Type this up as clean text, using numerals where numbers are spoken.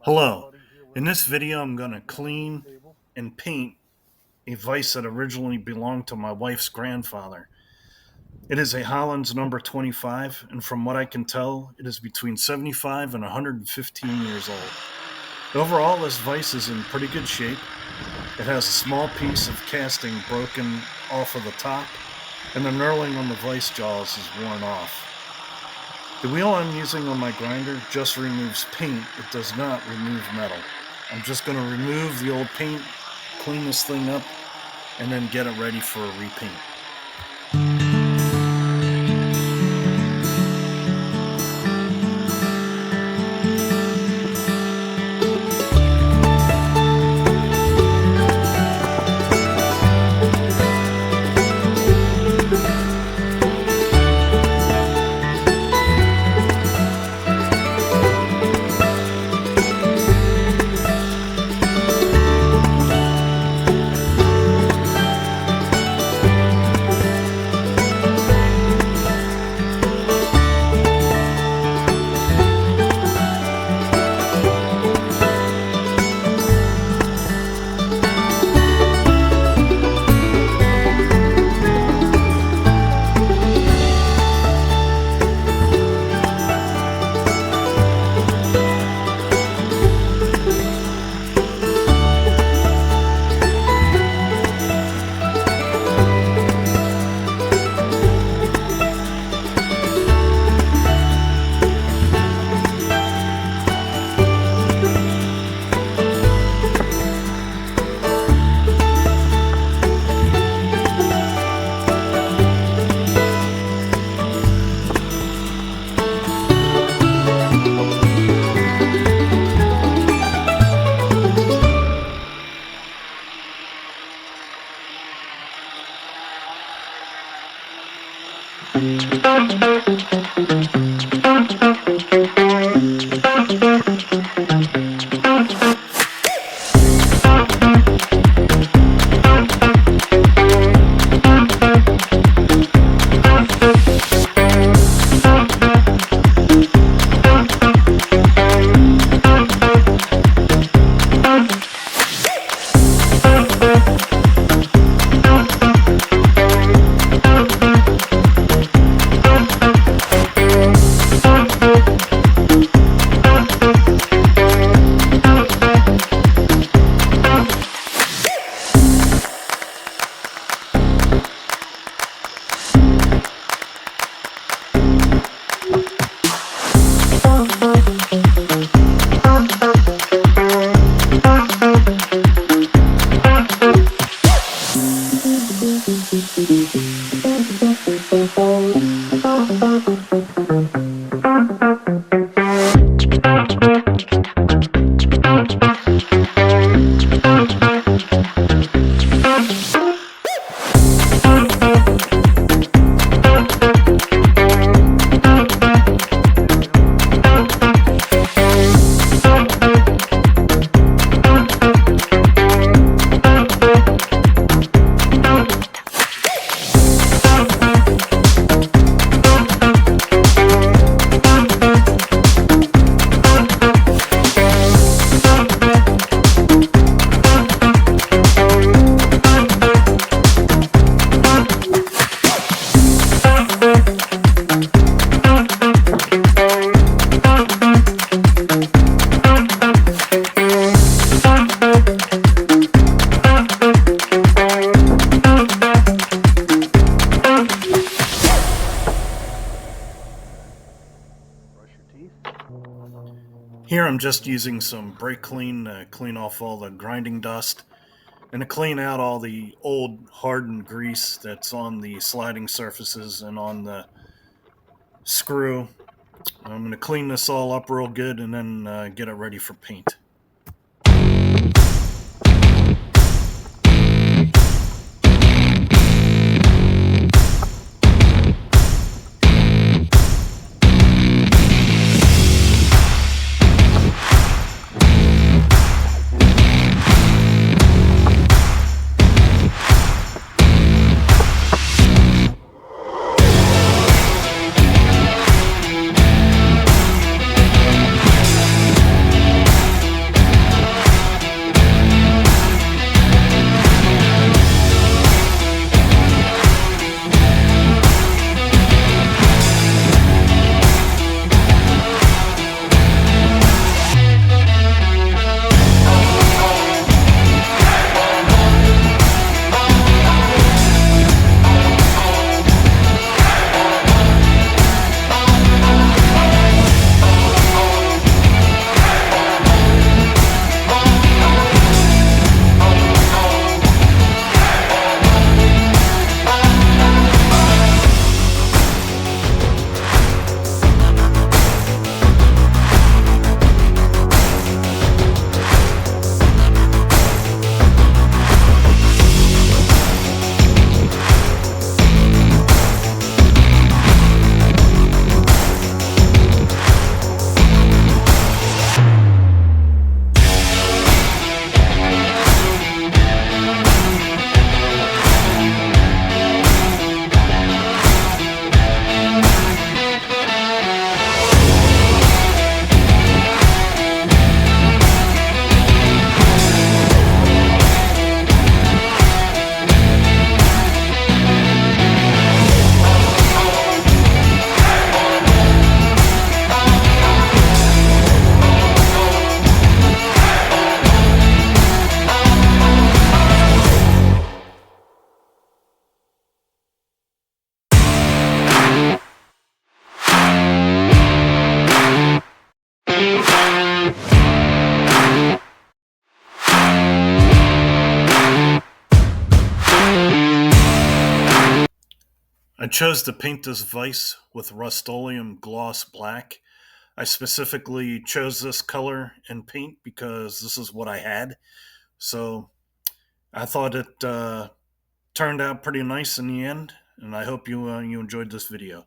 Hello. In this video, I'm going to clean and paint a vise that originally belonged to my wife's grandfather. It is a Holland's number 25, and from what I can tell, it is between 75 and 115 years old. Overall, this vise is in pretty good shape. It has a small piece of casting broken off of the top, and the knurling on the vise jaws is worn off. The wheel I'm using on my grinder just removes paint, it does not remove metal. I'm just going to remove the old paint, clean this thing up, and then get it ready for a repaint. Here I'm just using some brake clean to clean off all the grinding dust and to clean out all the old hardened grease that's on the sliding surfaces and on the screw. I'm going to clean this all up real good and then get it ready for paint. I chose to paint this vise with Rust-Oleum Gloss Black. I specifically chose this color and paint because this is what I had. So I thought it turned out pretty nice in the end, and I hope you enjoyed this video.